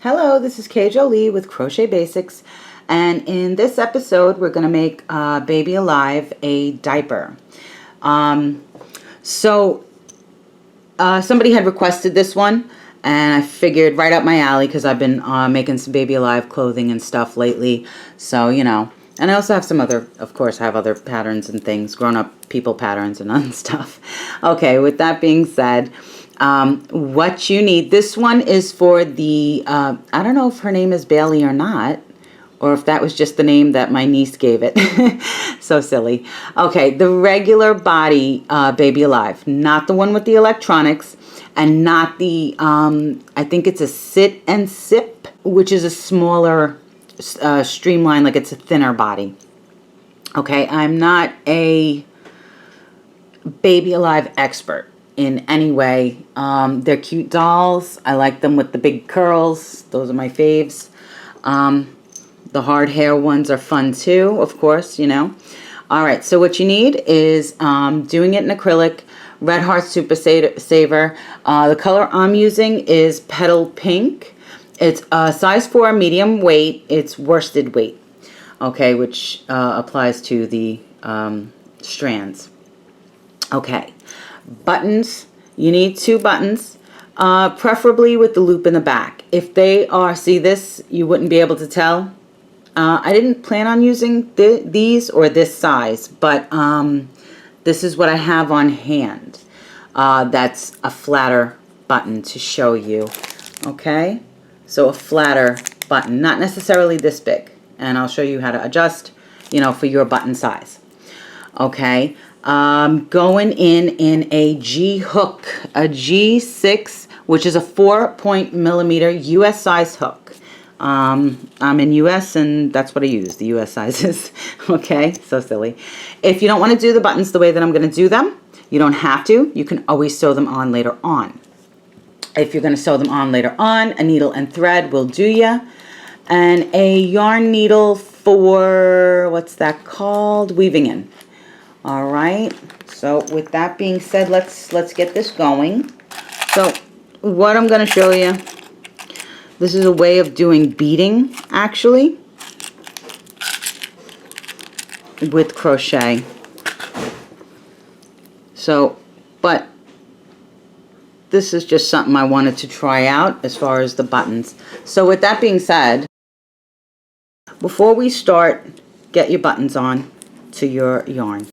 Hello, this is K. Jolie with Crochet Basics, and in this episode we're going to make Baby Alive a diaper. Somebody had requested this one, and I figured right up my alley because I've been making some Baby Alive clothing and stuff lately, so you know. And I also have some other, of course, I have other patterns and things, grown-up people patterns and other stuff. Okay, with that being said, what you need, this one is for the, I don't know if her name is Bailey or not, or if that was just the name that my niece gave it. So silly. Okay, the regular body Baby Alive, not the one with the electronics, and not the, I think it's a sit and sip, which is a smaller streamline, like it's a thinner body. Okay, I'm not a Baby Alive expert in any way. They're cute dolls. I like them with the big curls. Those are my faves. The hard hair ones are fun too, of course, you know. Alright, so what you need is doing it in acrylic, Red Heart Super Saver. The color I'm using is Petal Pink. It's a size 4 medium weight. It's worsted weight, okay, which applies to the strands. Okay, buttons. You need 2 buttons, preferably with the loop in the back. If they are, see this, you wouldn't be able to tell. I didn't plan on using these or this size, but this is what I have on hand. That's a flatter button to show you, okay? So a flatter button, not necessarily this big. And I'll show you how to adjust, you know, for your button size. Okay, going in a G hook, a G6, which is a 4.0mm US size hook. I'm in US and that's what I use, the US sizes. Okay, so silly. If you don't want to do the buttons the way that I'm going to do them, you don't have to. You can always sew them on later on. If you're going to sew them on later on, a needle and thread will do ya. And a yarn needle for, what's that called? Weaving in. All right. So with that being said, let's get this going. So what I'm going to show you, this is a way of doing beading, actually, with crochet. So, but this is just something I wanted to try out as far as the buttons. So with that being said, before we start, get your buttons on to your yarn.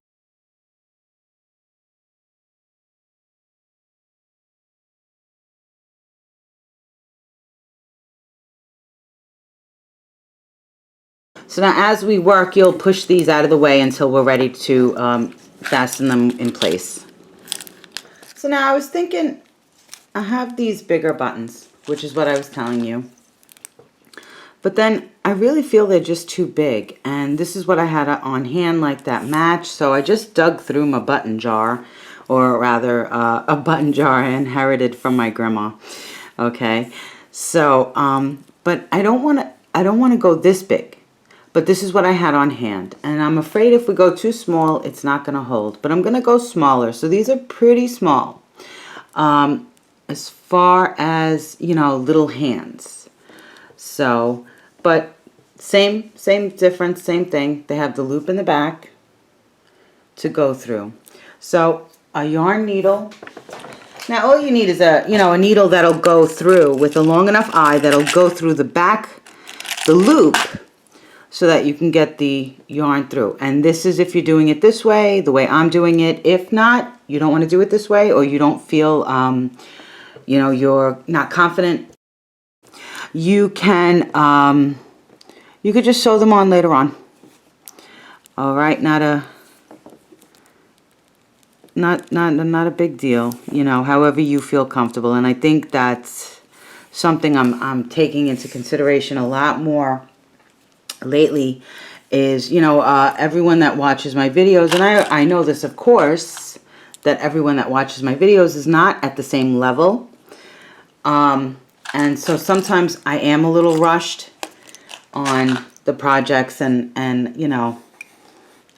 So now as we work, you'll push these out of the way until we're ready to fasten them in place. So now I was thinking, I have these bigger buttons, which is what I was telling you. But then I really feel they're just too big. And this is what I had on hand, like that match. So I just dug through my button jar, or rather a button jar I inherited from my grandma. Okay, so but I don't want to go this big. But this is what I had on hand. And I'm afraid if we go too small, it's not going to hold. But I'm going to go smaller. So these are pretty small. As far as, you know, little hands. So, but same difference, same thing. They have the loop in the back to go through. So a yarn needle. Now all you need is a needle that'll go through with a long enough eye that'll go through the back, the loop, so that you can get the yarn through. And this is if you're doing it this way, the way I'm doing it. If not, you don't want to do it this way, or you don't feel, you know, you're not confident, you can, you could just sew them on later on. All right, not a big deal, you know, however you feel comfortable. And I think that's something I'm taking into consideration a lot more lately is, you know, everyone that watches my videos, and I know this, of course, that everyone that watches my videos is not at the same level. And so sometimes I am a little rushed on the projects, and you know,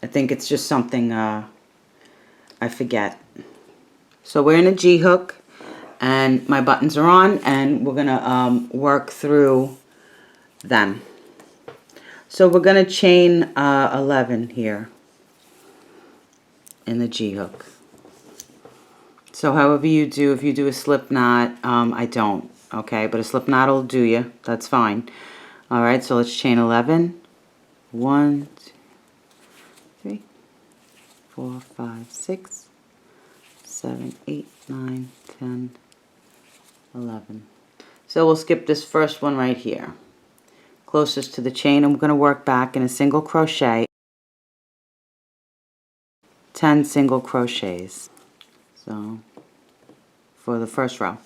I think it's just something I forget. So we're in a G hook, and my buttons are on, and we're gonna work through them. So we're gonna chain 11 here in the G hook. So however you do, if you do a slip knot, I don't, okay, but a slip knot will do you, that's fine. All right, so let's chain 11. 1, 2, 3, 4, 5, 6, 7, 8, 9, 10, 11. So we'll skip this first one right here, closest to the chain, and we're going to work back in a single crochet, 10 single crochets. So for the first row.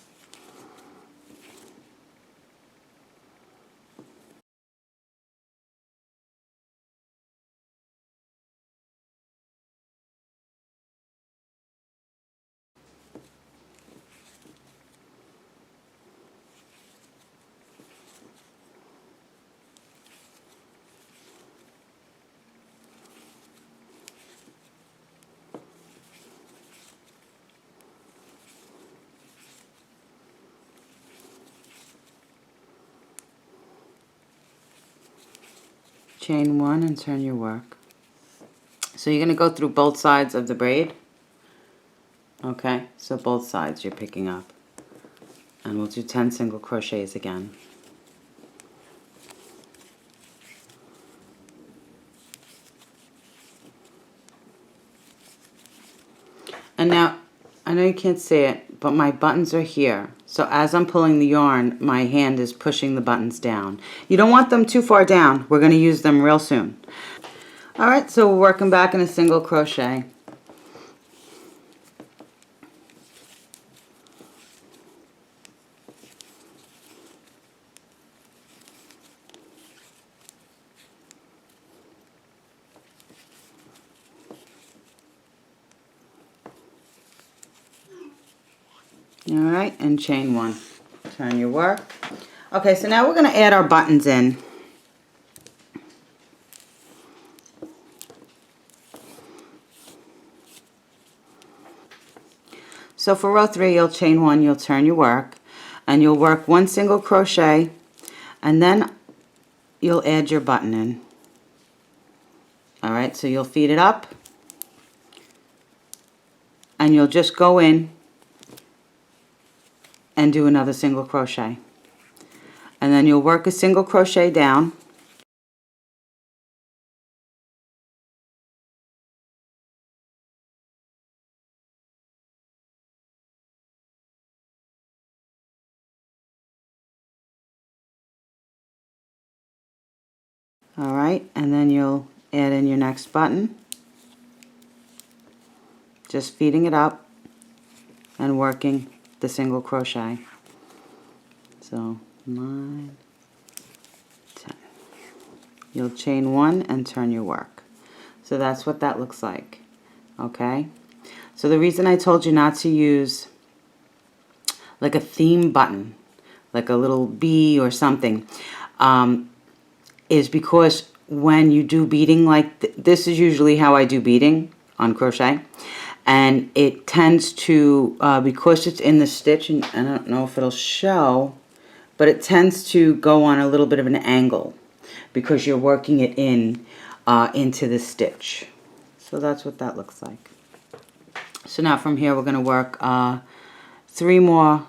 Chain 1 and turn your work. So you're going to go through both sides of the braid. Okay, so both sides you're picking up. And we'll do 10 single crochets again. And now, I know you can't see it, but my buttons are here. So as I'm pulling the yarn, my hand is pushing the buttons down. You don't want them too far down. We're going to use them real soon. Alright, so we're working back in a single crochet. Alright, and chain 1. Turn your work. Okay, so now we're going to add our buttons in. So for row 3, you'll chain 1, you'll turn your work, and you'll work 1 single crochet, and then you'll add your button in. Alright, so you'll feed it up, and you'll just go in and do another single crochet. And then you'll work a single crochet down. Alright, and then you'll add in your next button. Just feeding it up and working the single crochet. So 9, 10. You'll chain 1 and turn your work. So that's what that looks like. Okay? So the reason I told you not to use like a theme button, like a little bee or something, is because when you do beading, like this is usually how I do beading on crochet, and it tends to, because it's in the stitch, and I don't know if it'll show, but it tends to go on a little bit of an angle because you're working it in into the stitch. So that's what that looks like. So now from here we're going to work 3 more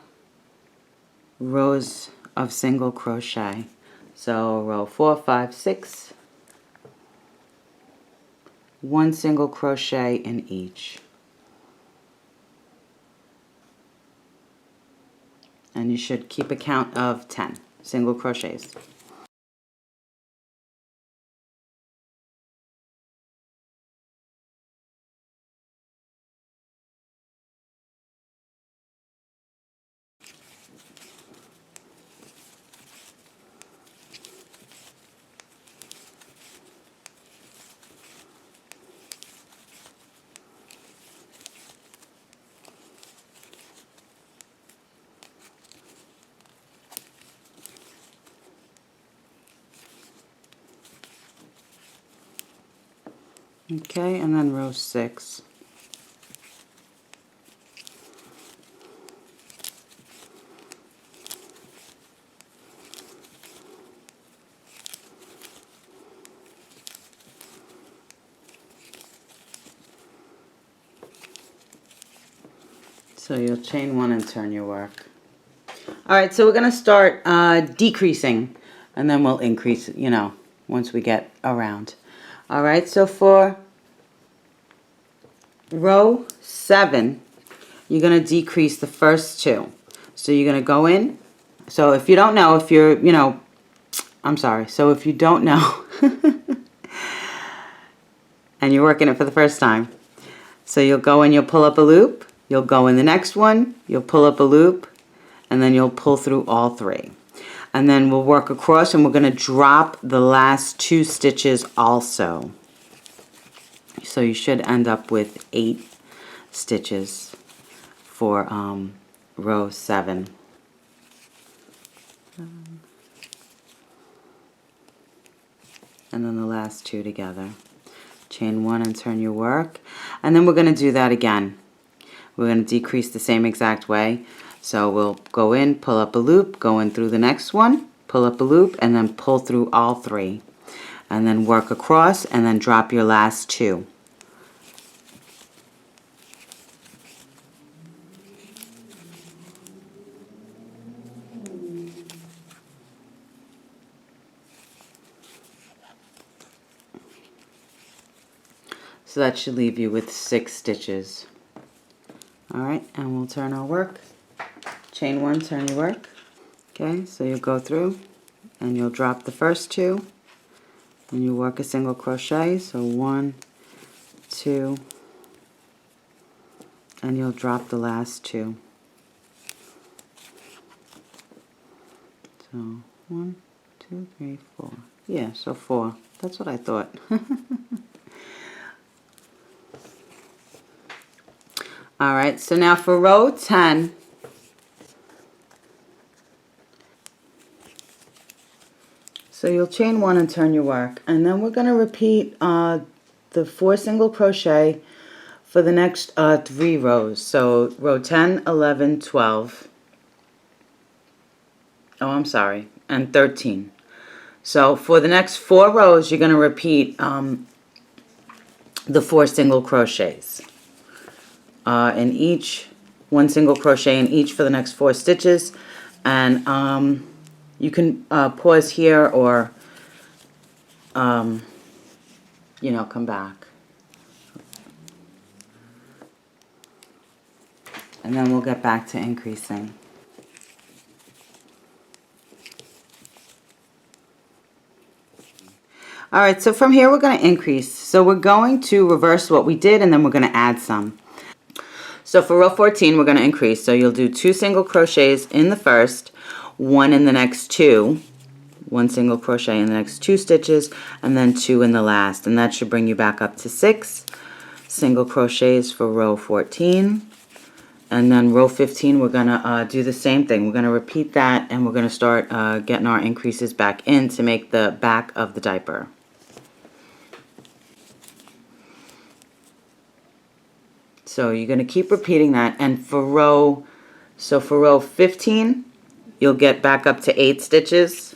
rows of single crochet. So row 4, 5, 6, 1 single crochet in each. And you should keep a count of 10 single crochets. Okay, and then row 6. So you'll chain 1 and turn your work. Alright, so we're going to start decreasing, and then we'll increase, you know, once we get around. Alright, so for row 7, you're going to decrease the first 2. So you're going to go in. So if you don't know, if you're, you know, I'm sorry. So if you don't know, and you're working it for the first time, so you'll go in, you'll pull up a loop, you'll go in the next one, you'll pull up a loop, and then you'll pull through all 3. And then we'll work across, and we're going to drop the last 2 stitches also. So you should end up with 8 stitches for row 7. And then the last 2 together. Chain 1 and turn your work. And then we're going to do that again. We're going to decrease the same exact way. So we'll go in, pull up a loop, go in through the next one, pull up a loop, and then pull through all 3. And then work across, and then drop your last 2. So that should leave you with 6 stitches. Alright, and we'll turn our work. Chain 1, turn your work. Okay, so you'll go through and you'll drop the first 2 and you work a single crochet. So 1, 2, and you'll drop the last 2. So 1, 2, 3, 4. Yeah, so 4. That's what I thought. Alright, so now for row 10, so you'll chain 1 and turn your work, and then we're going to repeat the 4 single crochet for the next 3 rows. So row 10, 11, 12, oh I'm sorry, and 13. So for the next 4 rows you're going to repeat the 4 single crochets. In each, 1 single crochet in each for the next 4 stitches, and you can pause here or you know, come back, and then we'll get back to increasing. Alright, so from here we're going to increase. So we're going to reverse what we did, and then we're going to add some. So for row 14 we're going to increase. So you'll do 2 single crochets in the first, 1 in the next 2, 1 single crochet in the next 2 stitches, and then 2 in the last, and that should bring you back up to 6 single crochets for row 14. And then row 15 we're going to do the same thing. We're going to repeat that, and we're going to start getting our increases back in to make the back of the diaper. So you're going to keep repeating that, and for row 15 you'll get back up to 8 stitches.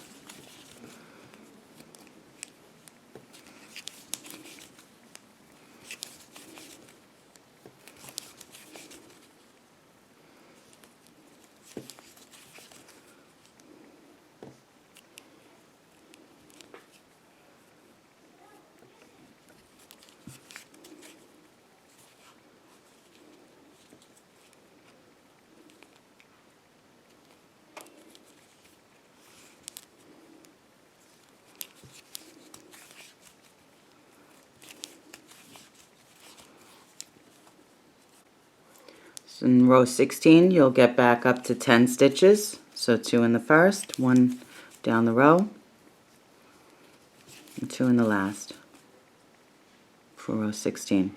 In row 16 you'll get back up to 10 stitches, so 2 in the first, 1 down the row, and 2 in the last for row 16.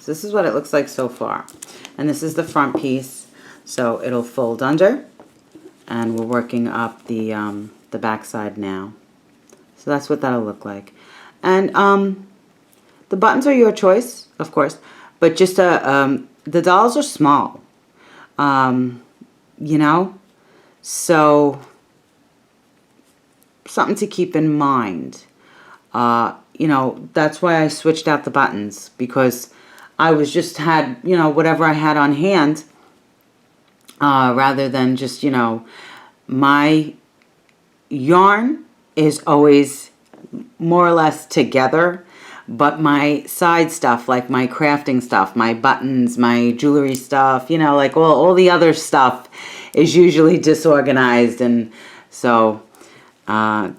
So this is what it looks like so far, and this is the front piece. So it'll fold under, and we're working up the back side now. So that's what that'll look like. And the buttons are your choice, of course, but just the dolls are small. You know, so something to keep in mind. You know, that's why I switched out the buttons, because I was just had, you know, whatever I had on hand, rather than just, you know, my yarn is always more or less together, but my side stuff, like my crafting stuff, my buttons, my jewelry stuff, you know, like all the other stuff is usually disorganized. And so I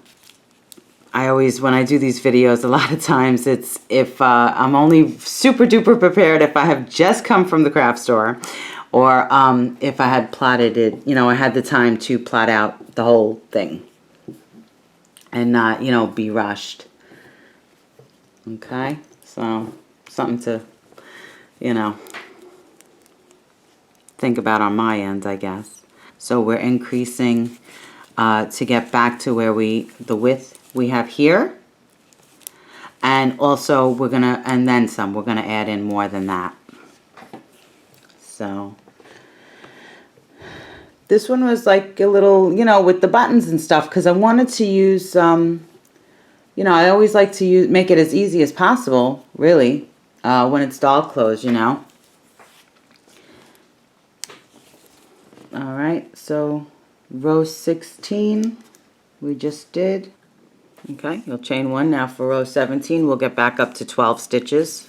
always, when I do these videos, a lot of times it's if I'm only super duper prepared if I have just come from the craft store, or if I had plotted it, you know, I had the time to plot out the whole thing and not, you know, be rushed. Okay, so something to, you know, think about on my end, I guess. So we're increasing to get back to where the width we have here. And also we're gonna, and then some, we're gonna add in more than that. So this one was like a little, you know, with the buttons and stuff, because I wanted to use, you know, I always like to make it as easy as possible, really, when it's doll clothes, you know. All right, so row 16 we just did. Okay, you'll chain one. Now for row 17, we'll get back up to 12 stitches.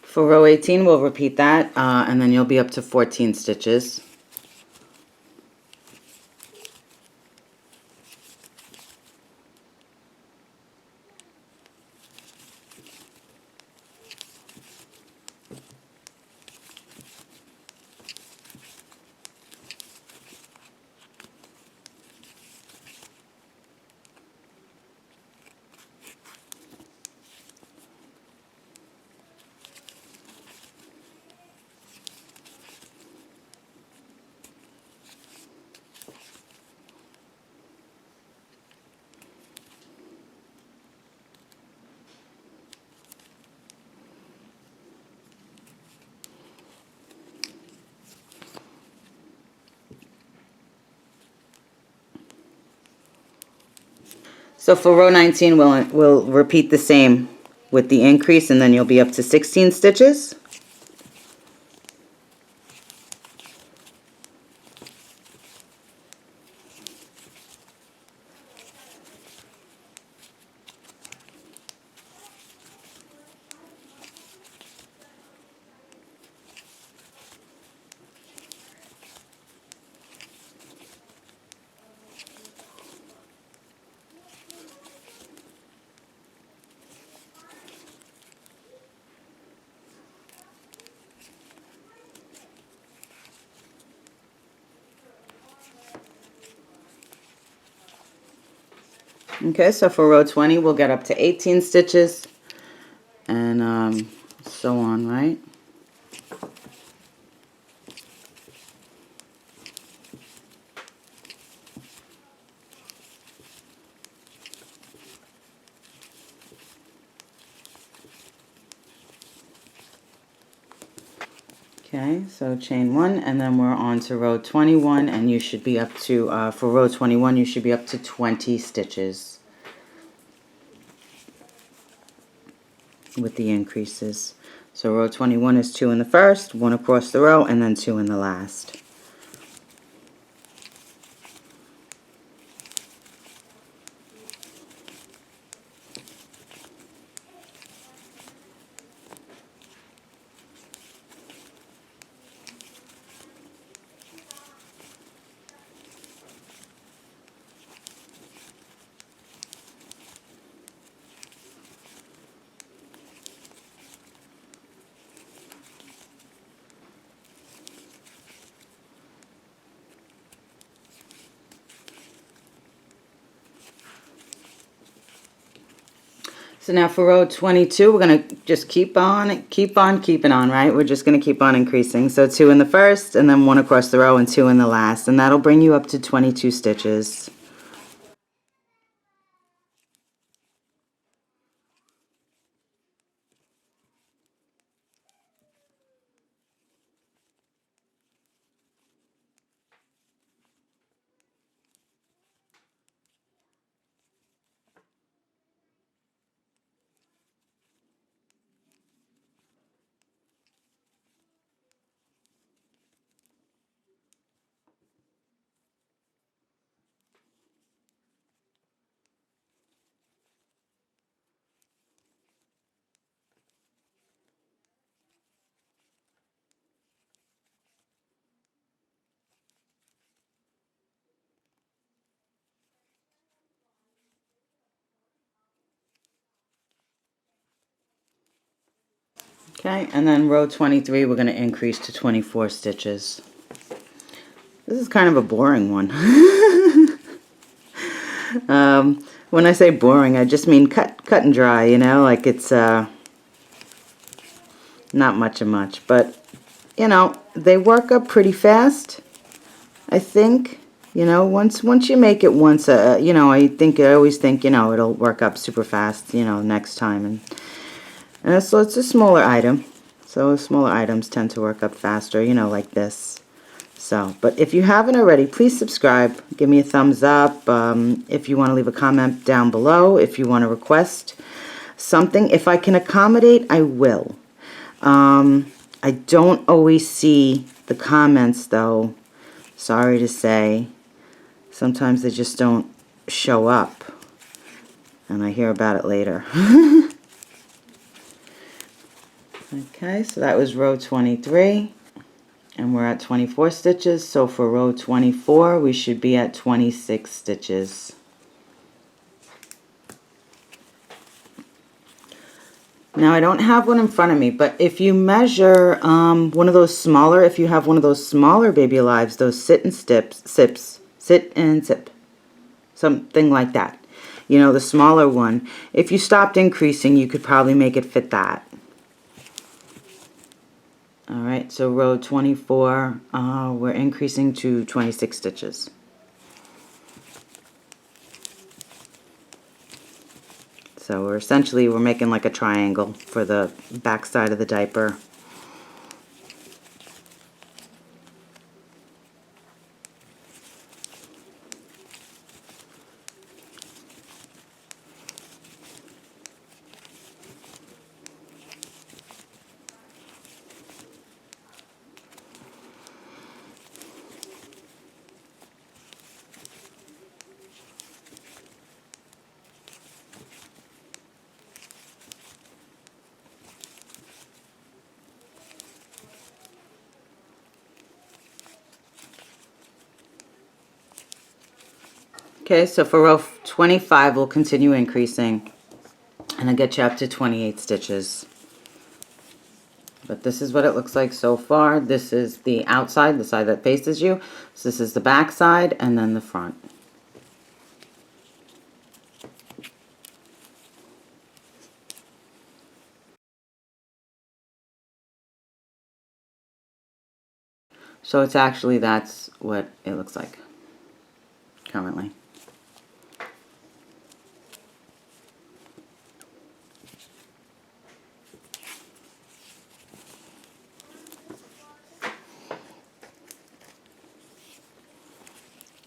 For row 18, we'll repeat that, and then you'll be up to 14 stitches. So for row 19, we'll repeat the same with the increase, and then you'll be up to 16 stitches. Okay, so for row 20, we'll get up to 18 stitches, and so on, right? Okay, so chain one, and then we're on to row 21, and you should be up to, for row 21, you should be up to 20 stitches with the increases. So row 21 is 2 in the first, 1 across the row, and then 2 in the last. So now for row 22, we're going to just keep on keeping on, right? We're just going to keep on increasing. So 2 in the first, and then 1 across the row, and 2 in the last. And that'll bring you up to 22 stitches. Okay, and then row 23, we're going to increase to 24 stitches. This is kind of a boring one. When I say boring, I just mean cut and dry, you know, like it's not much of much, but you know, they work up pretty fast, I think. You know, once you make it once, you know, I always think, you know, it'll work up super fast, you know, next time. And so it's a smaller item. So smaller items tend to work up faster, you know, like this. So, but if you haven't already, please subscribe. Give me a thumbs up. If you want to leave a comment down below, if you want to request something. If I can accommodate, I will. I don't always see the comments, though. Sorry to say. Sometimes they just don't show up. And I hear about it later. Okay, so that was row 23. And we're at 24 stitches. So for row 24, we should be at 26 stitches. Now I don't have one in front of me, but if you measure one of those smaller, if you have one of those smaller Baby Alives, those sit and sip, something like that, you know, the smaller one, if you stopped increasing, you could probably make it fit that. Alright, so row 24, we're increasing to 26 stitches. So we're making like a triangle for the back side of the diaper. Okay, so for row 25, we'll continue increasing, and I'll get you up to 28 stitches. But this is what it looks like so far. This is the outside, the side that faces you. So this is the back side, and then the front. So it's actually, that's what it looks like currently.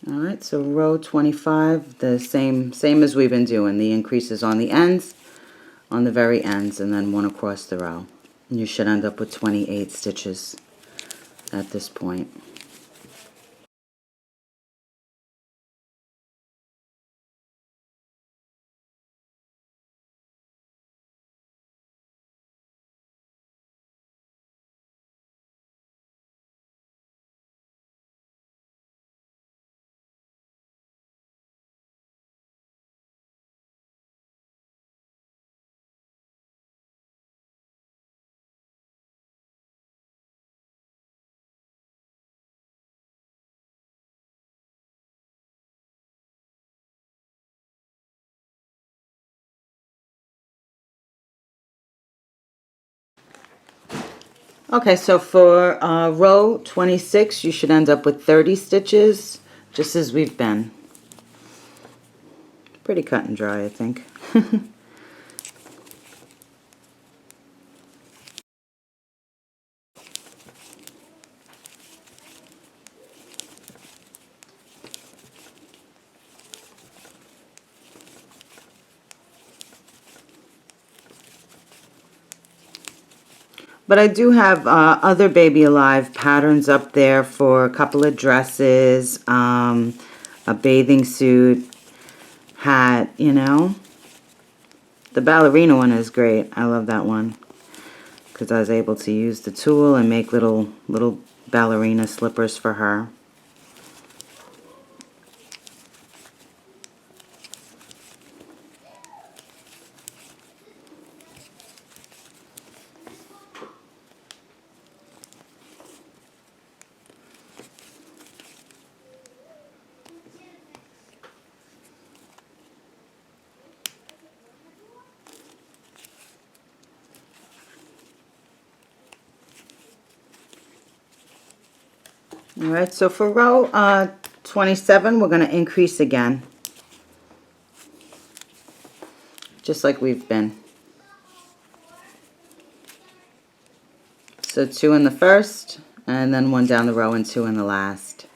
Alright, so row 25, the same as we've been doing. The increases on the ends, on the very ends, and then one across the row. And you should end up with 28 stitches at this point. Okay, so for row 26, you should end up with 30 stitches, just as we've been. Pretty cut and dry, I think. But I do have other Baby Alive patterns up there for a couple of dresses, a bathing suit, hat, you know. The ballerina one is great. I love that one because I was able to use the tool and make little ballerina slippers for her. Alright, so for row 27, we're going to increase again. Just like we've been. So 2 in the first, and then 1 down the row and 2 in the last.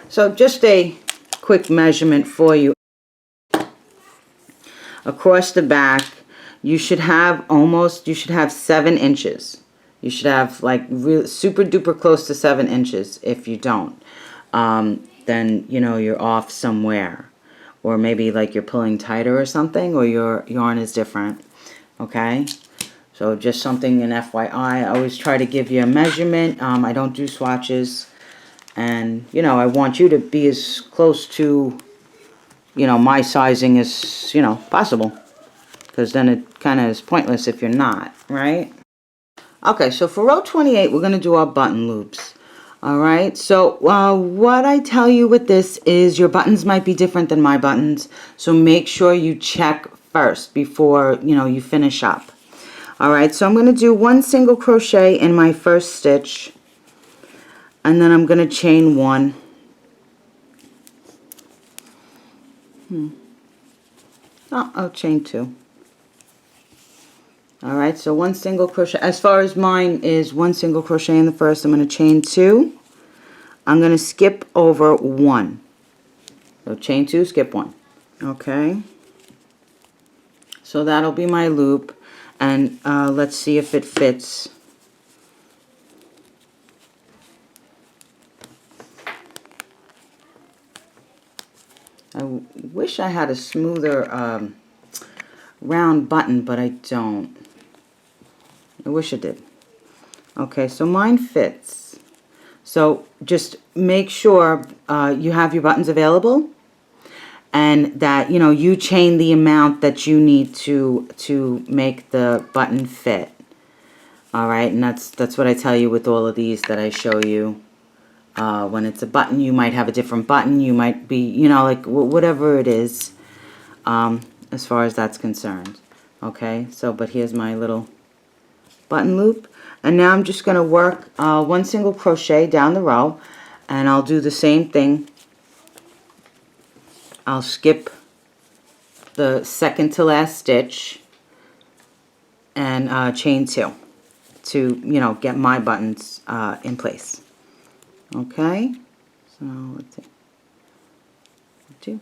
So just a quick measurement for you. Across the back, you should have 7 inches. You should have like real super duper close to 7 inches. If you don't, then you know you're off somewhere, or maybe like you're pulling tighter or something, or your yarn is different. Okay. So just something in FYI, I always try to give you a measurement. I don't do swatches. And, you know, I want you to be as close to, you know, my sizing as, you know, possible. Because then it kind of is pointless if you're not, right? Okay, so for row 28, we're going to do our button loops. Alright, so what I tell you with this is your buttons might be different than my buttons. So make sure you check first before, you know, you finish up. Alright, so I'm going to do 1 single crochet in my first stitch, and then I'm going to chain 1. I'll chain 2. Alright, so 1 single crochet. As far as mine is 1 single crochet in the first, I'm going to chain 2. I'm going to skip over 1. So chain 2, skip 1. Okay. So that'll be my loop. And let's see if it fits. I wish I had a smoother round button, but I don't. I wish it did. Okay, so mine fits. So just make sure you have your buttons available, and that, you know, you chain the amount that you need to make the button fit. Alright, and that's what I tell you with all of these that I show you. When it's a button, you might have a different button. You might be, you know, like whatever it is, as far as that's concerned. Okay, so but here's my little button loop. And now I'm just going to work 1 single crochet down the row, and I'll do the same thing. I'll skip the second to last stitch and chain 2 to, you know, get my buttons in place. Okay, so let's see, 2.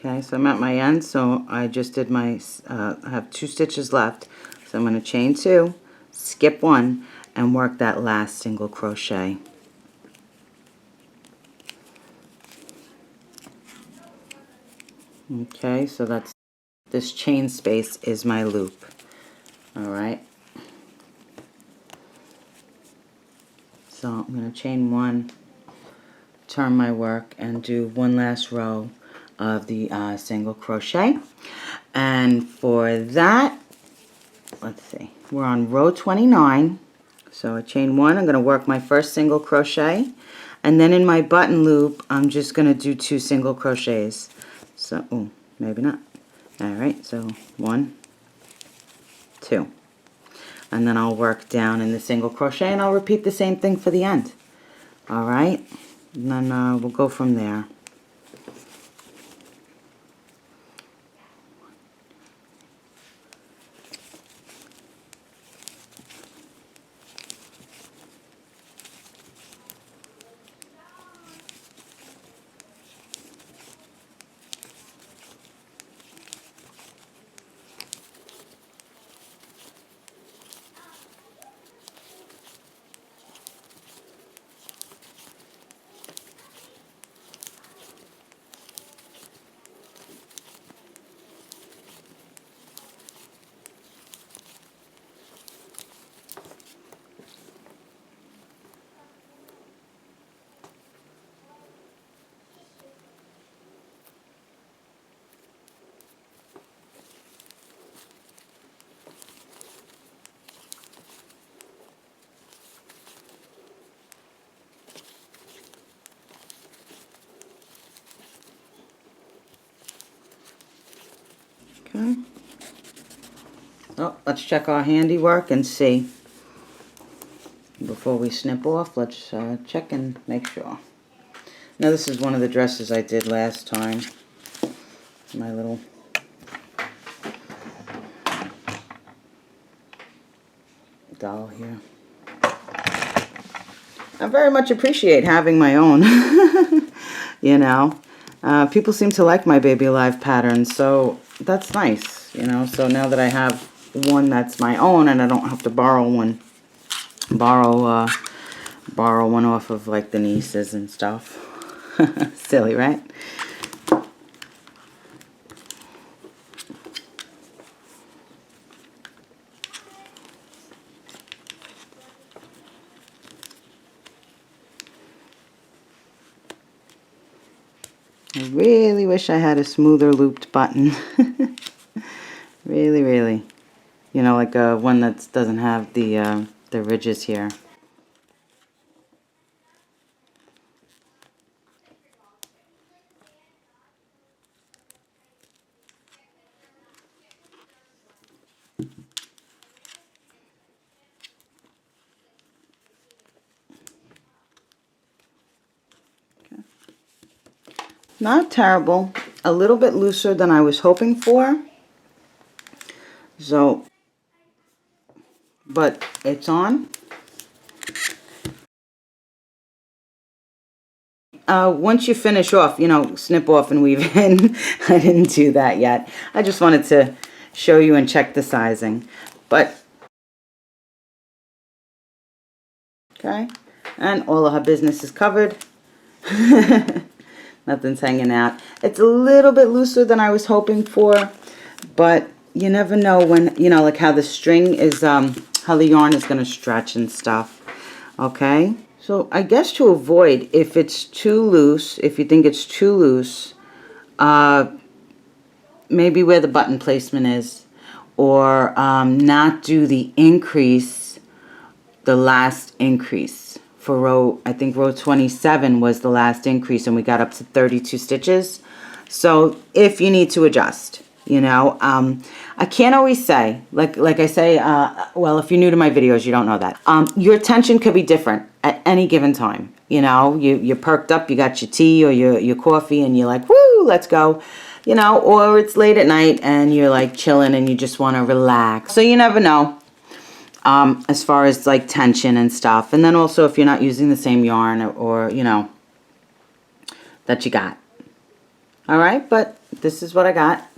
Okay, so I'm at my end, so I just did my, I have 2 stitches left, so I'm going to chain 2, skip 1, and work that last single crochet. Okay, so that's, this chain space is my loop. Alright, so I'm going to chain 1, turn my work, and do 1 last row of the single crochet. And for that, let's see, we're on row 29, so I chain 1, I'm going to work my first single crochet, and then in my button loop I'm just going to do 2 single crochets. So, oh, maybe not. Alright, so 1, 2, and then I'll work down in the single crochet, and I'll repeat the same thing for the end. Alright, and then we'll go from there. Okay. Oh, let's check our handiwork and see. Before we snip off, let's check and make sure. Now this is one of the dresses I did last time. My little doll here. I very much appreciate having my own. You know, people seem to like my Baby Alive pattern, so that's nice, you know. So now that I have one that's my own and I don't have to borrow one off of like the nieces and stuff. Silly, right? I really wish I had a smoother looped button. Really, really. You know, like one that doesn't have the ridges here. Okay. Not terrible. A little bit looser than I was hoping for. So, but it's on. Once you finish off, you know, snip off and weave in. I didn't do that yet. I just wanted to, show you and check the sizing. But, okay, and all of her business is covered. Nothing's hanging out. It's a little bit looser than I was hoping for, but you never know when, you know, like how the string is, how the yarn is going to stretch and stuff. Okay, so I guess to avoid, if it's too loose, if you think it's too loose, maybe where the button placement is, or not do the increase, the last increase for row, I think row 27 was the last increase, and we got up to 32 stitches. So if you need to adjust, you know, I can't always say, like I say, well, if you're new to my videos, you don't know that. Your tension could be different at any given time. You know, you're perked up, you got your tea or your coffee, and you're like, woo, let's go. You know, or it's late at night and you're like chilling and you just want to relax. So you never know, as far as like tension and stuff. And then also if you're not using the same yarn or you know, that you got. All right, but this is what I got.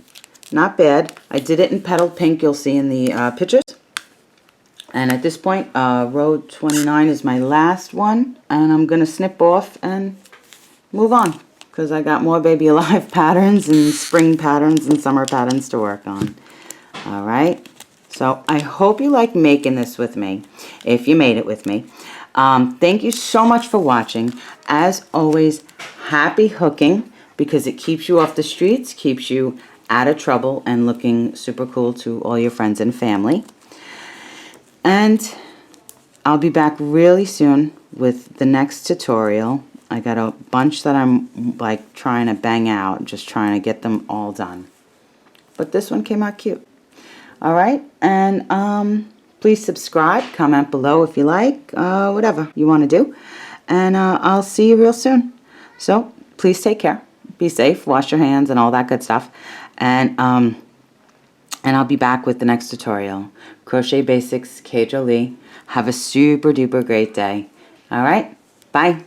Not bad. I did it in petal pink, you'll see in the pictures. And at this point, row 29 is my last one. And I'm going to snip off and move on, because I got more Baby Alive patterns and spring patterns and summer patterns to work on. All right. So I hope you like making this with me, if you made it with me. Thank you so much for watching. As always, happy hooking, because it keeps you off the streets, keeps you out of trouble, and looking super cool to all your friends and family. And I'll be back really soon with the next tutorial. I got a bunch that I'm like trying to bang out, just trying to get them all done. But this one came out cute. All right, and please subscribe, comment below if you like, whatever you want to do. And I'll see you real soon. So please take care, be safe, wash your hands and all that good stuff. And I'll be back with the next tutorial. Crochet Basics, K. Jolie. Have a super duper great day. All right, bye.